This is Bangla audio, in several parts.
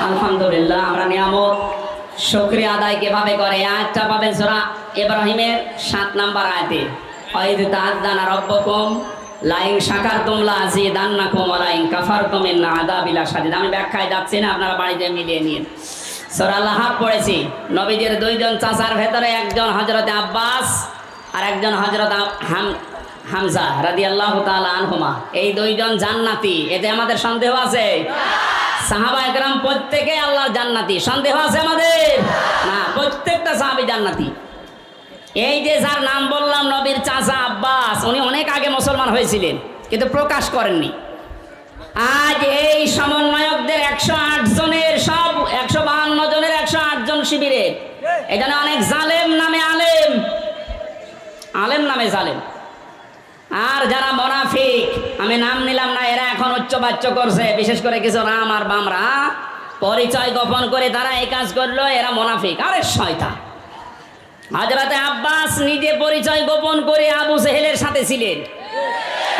আলহামদুলিল্লাহ। আমরা নিয়ামত শুকরিয়া আদায় কিভাবে করে আয়াতটা পাবেন সূরা ইব্রাহিমের 7 নম্বর আয়াতে। ওয়াইদ তাআযানা রাব্বুকুম লাইন শাকারতুম লাযিদান্নাকুম ওয়া লাইন কাফারতুম ইন্না আযাবি লাশাদীদ। আমি ব্যাখ্যায় যাচ্ছি না, আপনারা বাড়িতে মিলিয়ে নিন। সূরা লাহাব পড়েছি। নবীজির দুইজন চাচার ভেতরে একজন হযরত আব্বাস আর একজন হযরত হামজা রাদিয়াল্লাহু তাআলা আনহুমা। এই দুইজন জান্নাতি, এতে আমাদের সন্দেহ আছে? সাহাবা একরাম প্রত্যেকে আল্লাহর জান্নাতি, সন্দেহ আছে আমাদের? না, প্রত্যেকটা সাহাবী জান্নাতি। এই যে যার নাম বললাম নবীর চাচা আব্বাস, উনি অনেক আগে মুসলমান হয়েছিলেন কিন্তু প্রকাশ করেননি। আজ এই সমন্বয়কদের 108 জনের সব 152 জনের 108 জন শিবিরের এখানে অনেক জালেম নামে আলেম, আলেম নামে জালেম। আর যারা মুনাফিক, আমি নাম নিলাম না, এরা এখন উচ্চবাচ্য করছে, বিশেষ করে কিছু রাম আর বামরা পরিচয় গোপন করে তারা এই কাজ করলো, এরা মুনাফিক। আরে শয়তান! হযরতে আব্বাস নিজে পরিচয় গোপন করে আবু জেহেলের সাথে ছিলেন,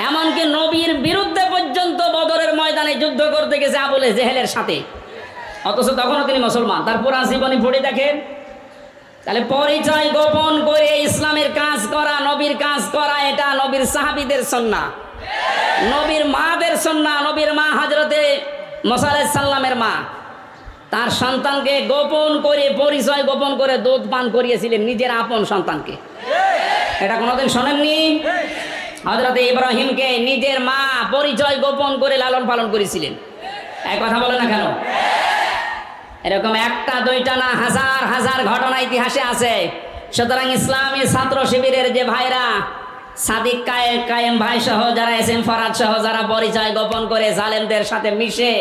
এমনকি নবীর বিরুদ্ধে পর্যন্ত বদরের ময়দানে যুদ্ধ করতে গেছে আবু জেহেলের সাথে, অথচ তখনও তিনি মুসলমান। তার পুরা জীবনী পড়ে দেখেন। তাহলে পরিচয় গোপন করে ইসলামের কাজ করা, নবীর কাজ করা, এটা নবীর সাহাবীদের সুন্নাহ, নবীর মাদের সুন্নাহ। নবীর মা হযরতে মুসা আলাইহিস সালামের মা তার সন্তানকে গোপন করে, পরিচয় গোপন করে দুধ পান করিয়েছিলেন নিজের আপন সন্তানকে। এটা কোনোদিন শোনেননি? হযরতে ইব্রাহিমকে নিজের মা পরিচয় গোপন করে লালন পালন করেছিলেন। এই কথা বলে না কেন? এরকম একটা দুইটা না, হাজার হাজার ঘটনা ইতিহাসে আছে। সুতরাং ইসলামী ছাত্র শিবিরের যে ভাইরা, সাদিক কায়েম ভাই সহ যারা, এসএম ফরাদ সহ যারা পরিচয় গোপন করে জালেমদের সাথে মিশে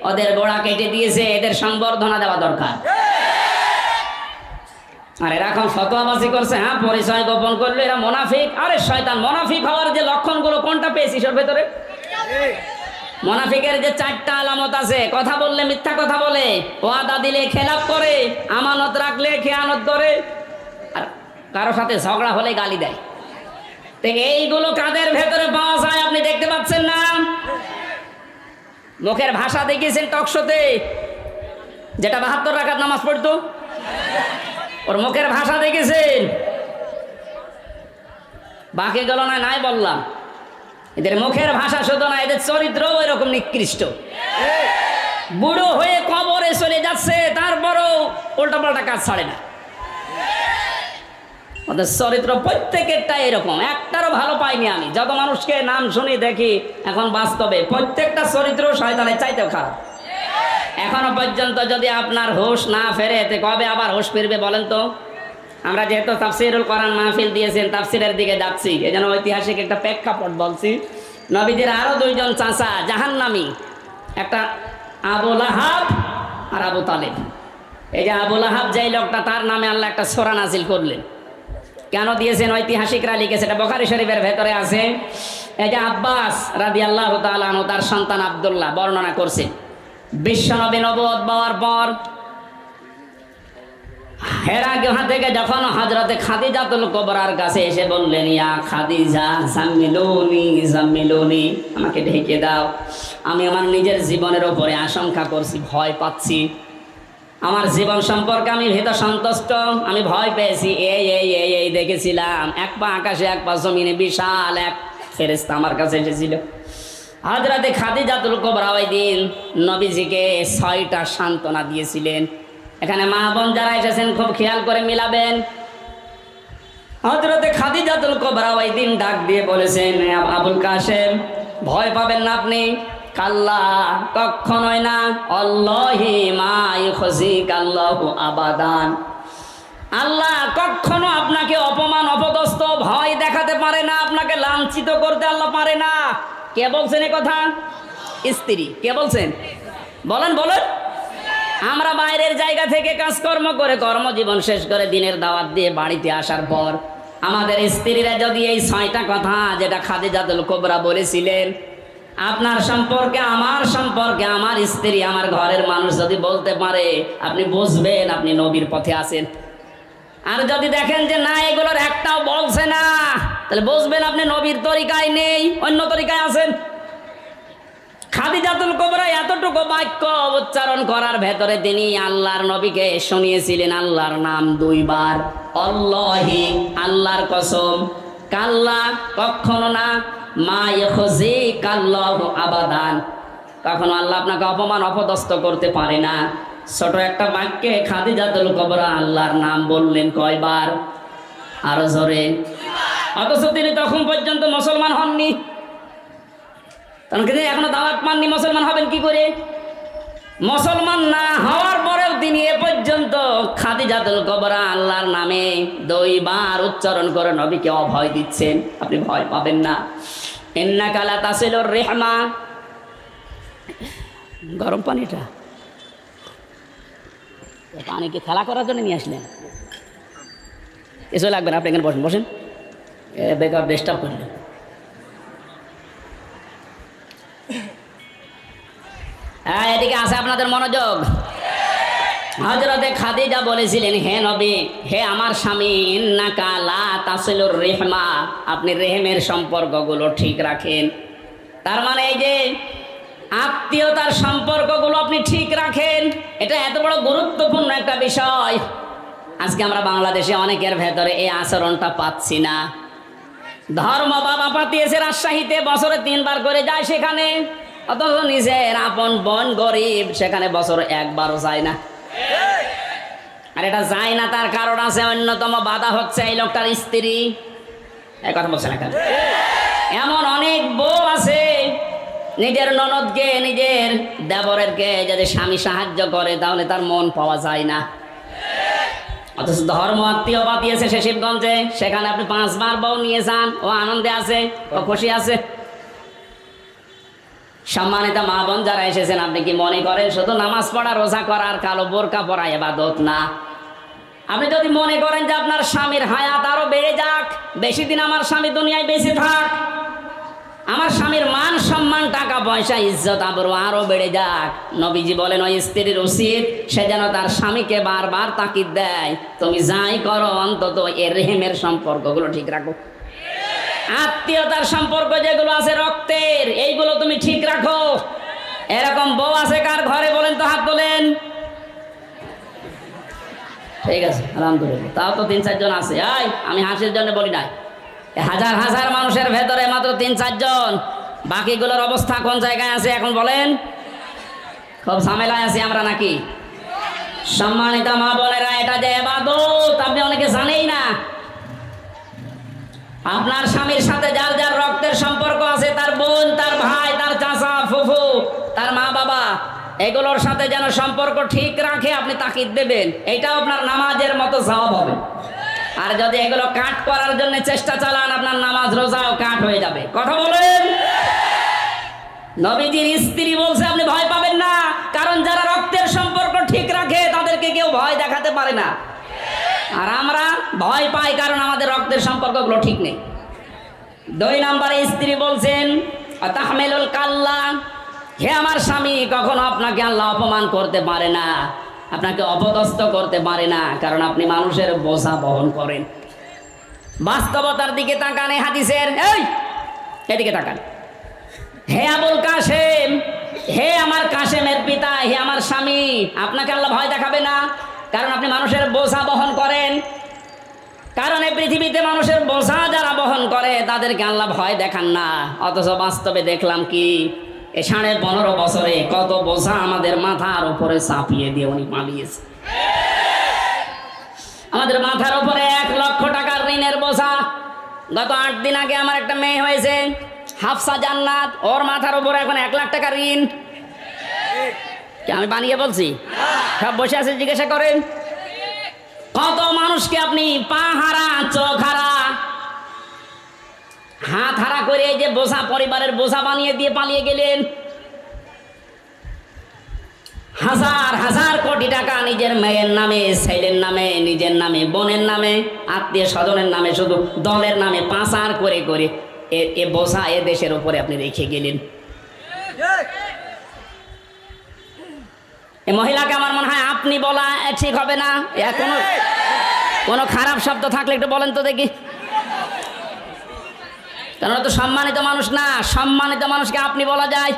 ওদের গোড়া কেটে দিয়েছে, এদের সংবর্ধনা দেওয়া দরকার। আর এরা এখন ফতোয়াবাজি করছে, হ্যাঁ পরিচয় গোপন করলে এরা মুনাফিক। আরে শয়তান! মুনাফিক হওয়ার যে লক্ষণগুলো কোনটা পেয়েছিস ওর ভেতরে? মুনাফিকের যে 4টা আলামত আছে। কথা বললে মিথ্যা কথা বলে, ওয়াদা দিলে খেলাপ করে, আমানত রাখলে খেয়ানত করে, আর কারো সাথে ঝগড়া হলে গালি দেয়। তো এইগুলো কাদের ভেতরে পাওয়া যায় আপনি দেখতে পাচ্ছেন না? মুখের ভাষা দেখিয়েছেন টকশোতে, যেটা 72 রাকাত নামাজ পড়তো, ওর মুখের ভাষা দেখেছেন? বাকি গেল না, নাই বললাম। এদের মুখের ভাষা শুধু না, এদের চরিত্রও এরকম নিকৃষ্ট। বুড়ো হয়ে কবরে চলে যাচ্ছে, তারপরও উল্টাপাল্টা কাজ ছাড়ে না। ওদের চরিত্র প্রত্যেকেরটা এরকম, একটারও ভালো পাইনি আমি। যত মানুষকে নাম শুনি দেখি এখন বাস্তবে, প্রত্যেকটা চরিত্র শয়তানের চাইতেও খারাপ। এখনো পর্যন্ত যদি আপনার হুঁশ না ফেরে, এতে কবে আবার হুঁশ ফিরবে বলেন তো? আমরা যেহেতু তাফসীরুল কোরআন মাহফিল দিয়েছেন, তাফসীরের দিকে যাচ্ছি, এজন্য ঐতিহাসিক একটা প্রেক্ষাপট বলছি। নবীজির আরো দুইজন চাচা জাহান্নামী, একটা আবু লাহাব আর আবু তালেব। এই যে আবু লাহাব, যেই লোকটা, তার নামে আল্লাহ একটা সূরা নাজিল করলেন। কেন দিয়েছেন? ঐতিহাসিকরা লিখেছে, এটা বুখারী শরীফের ভেতরে আছে। এই যে আব্বাস রাদিয়াল্লাহু তাআলা আনহু, তার সন্তান আব্দুল্লাহ বর্ণনা করছে, বিশ্বনবী নবুয়ত পাওয়ার পর হেরা গুহা থেকে যখন হযরতে খাদিজাতুল কুবরার কাছে এসে বললেন, ইয়া খাদিজা জাম্মিলুনি জাম্মিলুনি, আমাকে ঢেকে দাও, আমি আমার নিজের জীবনের উপরে আশঙ্কা করছি, ভয় পাচ্ছি, আমার জীবন সম্পর্কে আমি ভীত সন্তুষ্ট, আমি ভয় পেয়েছি। এই দেখেছিলাম, এক পা আকাশে এক পা জমিনে, বিশাল এক ফেরেশতা আমার কাছে এসেছিল। হযরতে খাদিজাতুল কুবরা ওই দিন নবীজিকে 6টা সান্ত্বনা দিয়েছিলেন। এখানে মা বোন যারা এসেছেন খুব খেয়াল করে মিলাবেন। হযরতে খাদিজাতুল কুবরা ওই দিন ডাক দিয়ে বলেছেন, আবুল কাসেম, ভয় পাবেন না আপনি। কাল্লা, কখনোই না। আল্লাহি মা ইউখজিকাল্লাহু আবাদান, আল্লাহ কখনো আপনাকে অপমান, অপদস্থ, ভয় দেখাতে পারে না, আপনাকে লাঞ্ছিত করতে আল্লাহ পারে না। কে বলছেন এ কথা? স্ত্রী। কে বলছেন? বলেন বলেন। আমরা বাইরের জায়গা থেকে কাজকর্ম করে, কর্মজীবন শেষ করে, দিনের দাওয়াত দিয়ে বাড়িতে আসার পর আমাদের স্ত্রীরা যদি এই 6টা কথা যেটা খাদিজাতুল কুবরা বলেছিলেন, আপনার সম্পর্কে, আমার সম্পর্কে, আমার স্ত্রী, আমার ঘরের মানুষ যদি বলতে পারে, আপনি বুঝবেন আপনি নবীর পথে আছেন। আর যদি দেখেন যে না, এগুলোর একটাও বলছে না, তাহলে বুঝবেন আপনি নবীর তরিকায় নেই, অন্য তরিকায় আছেন। খাদিজাতুল কুবরা এতটুকু বাক্য উচ্চারণ করার ভেতরে তিনি আল্লাহর নবীকে শুনিয়েছিলেন আল্লাহর নাম 2 বার। আল্লাহি, আল্লাহর কসম, কাল্লা, কখনো না, মা ইয়াখজি কাল্লাহু আবাদান, কখনো আল্লাহ আপনাকে অপমান অপদস্থ করতে পারে না। ছোট একটা বাক্যে খাদিজাতুল কুবরা আল্লাহর নাম বললেন কয়বার? আরো জোরে। অথচ তিনি তখন পর্যন্ত মুসলমান হননি। তিনি এখনো দাওয়াত পাননি, মুসলমান হবেন কি করে? মুসলমান না হওয়ার পরেও তিনি এ পর্যন্ত খাদিজাতুল কুবরা আল্লাহর নামে 2 বার উচ্চারণ করে নবীকে অভয় দিচ্ছেন। আপনি ভয় পাবেন না। ইন্নাকা লা তাসিলুর রিহমা, গরম পানিটা পানিকে খেলা করার জন্য নিয়ে আসলেন? এসে লাগবে না, আপনি এখানে বসেন, বসেন, বেকার ডিস্টার্ব করলেন। হ্যাঁ, এদিকে আছে আপনাদের মনোযোগ। হযরতে খাদিজা বলেছিলেন, হে নবী, হে আমার স্বামী, ইন্নাকা লা তাসিলুর রিহমা, আপনি রেহেমের সম্পর্কগুলো ঠিক রাখেন। তার মানে এই যে আত্মীয়তার সম্পর্কগুলো আপনি ঠিক রাখেন, এটা এত বড় গুরুত্বপূর্ণ একটা বিষয়। আজকে আমরা বাংলাদেশে অনেকের ভেতরে এই আচরণটা পাচ্ছি না। ধর্ম বাবা পাতিয়েছে রাজশাহীতে, বছরে 3 বার করে যায় সেখানে, অথচ নিজের আপন বোন গরিব, সেখানে বছরে 1 বারও যায় না। আর এটা যায় না তার কারণ আছে, অন্যতম বাধা হচ্ছে এই লোকটার স্ত্রী। এই কথা বলছে না কেন? এমন অনেক বউ আছে নিজের ননদকে, নিজের দেবরেরকে যদি স্বামী সাহায্য করে তাহলে তার মন পাওয়া যায় না। অথচ ধর্ম আত্মীয় পাতিয়েছে সে শিবগঞ্জে, সেখানে আপনি 5 বার বউ নিয়ে যান, ও আনন্দে আছে, ও খুশি আছে। সম্মানিত মা বোন যারা এসেছেন, আপনি কি মনে করেন শুধু নামাজ পড়া, রোজা করা আর কালো বোরকা পরা ইবাদত না? আপনি যদি মনে করেন যে আপনার স্বামীর হায়াত আরো বেড়ে যাক, বেশি দিন আমার স্বামী দুনিয়ায় বেঁচে থাক, আমার স্বামীর মান সম্মান, টাকা পয়সা, ইজ্জত আবরু আরো বেড়ে যাক, নবীজি বলেন ওই স্ত্রীর উচিত সে যেন তার স্বামীকে বারবার তাকিদ দেয়, তুমি যাই করো অন্তত এর রেহেমের সম্পর্কগুলো ঠিক রাখো। আত্মীয়তার সম্পর্ক যেগুলো আছে রক্তের, এইগুলো তুমি ঠিক রাখো। এরকম বউ আছে কার ঘরে বলেন তো, হাত তোলেন। ঠিক আছে, আলহামদুলিল্লাহ, তাও তো 3-4 জন আছে। আমি হাসির জন্য বলি নাই, হাজার হাজার মানুষের ভেতরে মাত্র 3-4 জন। বাকিগুলোর অবস্থা কোন জায়গায় আছে এখন বলেন? খুব ঝামেলায় আছি আমরা নাকি? সম্মানিত মা বোনেরা, এটা যে ইবাদত আপনি অনেকে জানেই না। আপনার স্বামীর সাথে যার যার রক্তের সম্পর্ক আছে, তার বোন, তার ভাই, তার চাচা, ফুফু, তার মা বাবা, এগুলোর সাথে যেন সম্পর্ক ঠিক রাখে আপনি তাকিদ দেবেন, এটাও আপনার নামাজের মতো সওয়াব হবে। আর যদি এগুলো কাট করার জন্য চেষ্টা চালান, আপনার নামাজ রোজাও কাট হয়ে যাবে। কথা বলেন। নবীজির স্ত্রী বলছে আপনি ভয় পাবেন না, কারণ যারা রক্তের সম্পর্ক ঠিক রাখে তাদেরকে কেউ ভয় দেখাতে পারে না। আর আমরা ভয় পাই কারণ আমাদের রক্তের সম্পর্কগুলো ঠিক নেই। 2 নম্বরে স্ত্রী বলছেন তাহমিলুল কাল্লা, হে আমার স্বামী, কখনো আপনাকে আল্লাহ অপমান করতে পারে না, আপনাকে অপদস্থ করতে পারে না, কারণ আপনি মানুষের বোঝা বহন করেন। বাস্তবতার দিকে তাকান, হাদিসের এদিকে তাকান। হে আবুল কাসেম, হে আমার কাসেমের পিতা, হে আমার স্বামী, আপনাকে আল্লাহ ভয় দেখাবে না, কারণ আপনি মানুষের বোঝা বহন করেন। কারণ এই পৃথিবীতে মানুষের বোঝা যারা বহন করে তাদেরকে আল্লাহ ভয় দেখান না। অথচ বাস্তবে দেখলাম কি, এই 15.5 বছরে কত বোঝা আমাদের মাথার উপরে চাপিয়ে দিয়ে উনি পালিয়েছে। আমাদের মাথার উপরে 1 লক্ষ টাকার ঋণের বোঝা। গত 8 দিন আগে আমার একটা মেয়ে হয়েছে, হাফসা জান্নাত, ওর মাথার উপরে এখন 1 লাখ টাকা ঋণ। কি আমি বানিয়ে বলছি? সব বসে আছে, জিজ্ঞাসা করেন। কত মানুষকে আপনি পা হারা, চোখ হারা, হাত হারা করে এই যে বোঝা, পরিবারের বোঝা বানিয়ে দিয়ে পালিয়ে গেলেন। হাজার হাজার কোটি টাকা নিজের মেয়ের নামে, ছেলের নামে, নিজের নামে, বোনের নামে, আত্মীয় স্বজনের নামে, শুধু দলের নামে পাচার করে করে এ বোঝা এ দেশের উপরে আপনি রেখে গেলেন। এই মহিলাকে আমার মনে হয় আপনি বলা ঠিক হবে না। এখনো কোনো খারাপ শব্দ থাকলে একটু বলেন তো দেখি, কারণ তো সম্মানিত মানুষ না। সম্মানিত মানুষকে আপনি বলা যায়।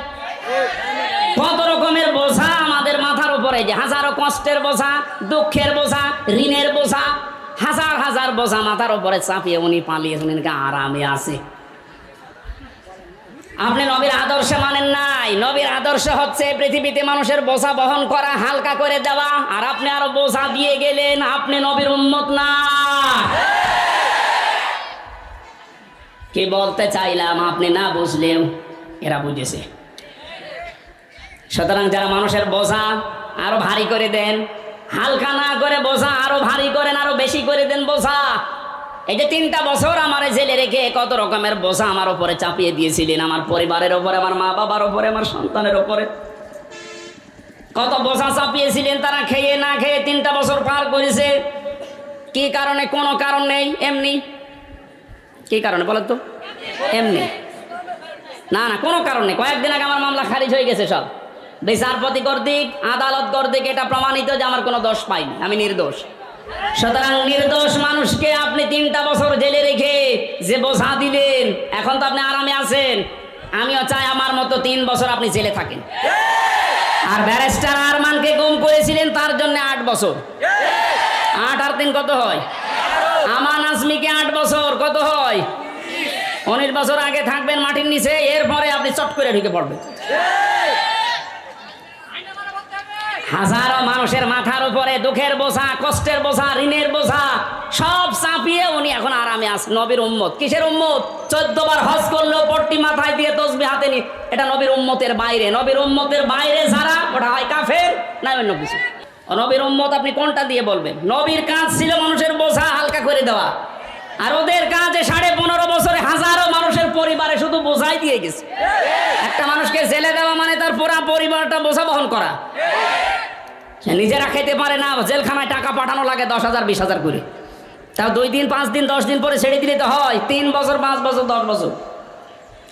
কত রকমের বোঝা আমাদের মাথার উপরে, যে হাজারো কষ্টের বোঝা, দুঃখের বোঝা, ঋণের বোঝা, হাজার হাজার বোঝা মাথার উপরে চাপিয়ে উনি পালিয়েছেন, আরামে আছে। আপনি নবীর আদর্শ মানেন নাই। নবীর আদর্শ হচ্ছে পৃথিবীতে মানুষের বোঝা বহন করা, হালকা করে দেওয়া, আর আপনি আরো বোঝা দিয়ে গেলেন। আপনি নবীর উম্মত না। কি বলতে চাইলাম আপনি না বুঝলেও এরা বুঝেছে। সুতরাং যারা মানুষের বোঝা আরো ভারী করে দেন, হালকা না করে বোঝা আরো ভারী করেন, আরো বেশি করে দেন বোঝা। এই যে 3টা বছর আমার জেলে রেখে কত রকমের বোঝা আমার উপরে চাপিয়ে দিয়েছিলেন, আমার পরিবারের উপরে, আমার মা বাবার উপরে, আমার সন্তানের উপরে কত বোঝা চাপিয়েছিলেন। তারা খেয়ে না খেয়ে 3টা বছর পার করেছে। কি কারণে? কোনো কারণ নেই, এমনি। কি কারণে বলেন তো? এমনি না, না, কোনো কারণ নেই। কয়েকদিন আগে আমার মামলা খারিজ হয়ে গেছে সব। বিচারপতি কর্তৃক, আদালত কর্তৃক এটা প্রমাণিত যে আমার কোনো দোষ পাইনি, আমি নির্দোষ। সুতরাং নির্দোষ মানুষকে আপনি 3টা বছর জেলে রেখে যে বোঝা দিলেন, এখন তো আপনি আরামে আছেন। আমিও চাই আমার মতো 3 বছর আপনি জেলে থাকেন। আর ব্যারিস্টার আরমানকে গুম করেছিলেন, তার জন্য 8 বছর। 8 আর 3 কত হয়? আমান আজমিকে 8 বছর, কত হয়? 19 বছর আগে থাকবেন মাটির নিচে, এরপরে আপনি চট করে ঢুকে পড়বেন। হাজারো মানুষের মাথার উপরে দুঃখের বোঝা, কষ্টের বোঝা, ঋণের বোঝা সব চাপিয়ে উনি এখন আরামে আছেন। নবীর উম্মত। কিসের উম্মত? 14 বার হজ করলেও পট্টি মাথায় দিয়ে তসবিহ হাতে নি, এটা নবীর উম্মতের বাইরে। নবীর উম্মতের বাইরে যারা, ওটা হয় কাফের, না অন্য কিছু। নবীর উম্মত আপনি কোনটা দিয়ে বলবেন? নবীর কাজ ছিল মানুষের বোঝা হালকা করে দেওয়া, আর ওদের কাজে 15.5 বছরে হাজারো মানুষের পরিবারে শুধু বোঝাই দিয়ে গেছে। একটা মানুষকে জেলে দেওয়া মানে তার পুরা পরিবারটা বোঝা বহন করা। সে নিজেরা খেতে পারে না, জেলখানায় টাকা পাঠানো লাগে 10,000 20,000 করে। তাও 2 দিন 5 দিন 10 দিন পরে ছেড়ে দিলে তো হয় 3 বছর 5 বছর 10 বছর।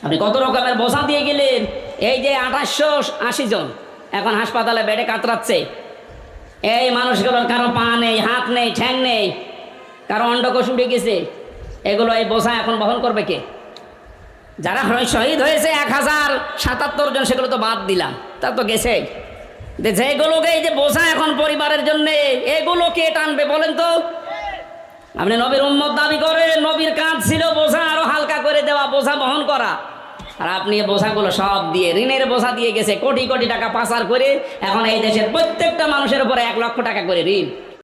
আপনি কত রকমের বোঝা দিয়ে গেলেন। এই যে 2880 জন এখন হাসপাতালে বেডে কাতরাচ্ছে, এই মানুষগুলোর কারো পা নেই, হাত নেই, ঠ্যাং নেই, কারো অন্ডকোষ উঠে গেছে। এগুলো এই বোঝা এখন বহন করবে কে? যারা শহীদ হয়েছে 1077 জন, সেগুলো তো বাদ দিলাম, তা তো গেছে। যেগুলোকে এই যে বোঝা এখন পরিবারের জন্য, এগুলো কে টানবে বলেন তো? আপনি নবীর উম্মত দাবি করেন, নবীর কাজ ছিল বোঝা আরো হালকা করে দেওয়া, বোঝা বহন করা। আর আপনি এই বোঝাগুলো সব দিয়ে, ঋণের বোঝা দিয়ে গেছে, কোটি কোটি টাকা পাচার করে এখন এই দেশের প্রত্যেকটা মানুষের উপরে 1 লক্ষ টাকা করে ঋণ।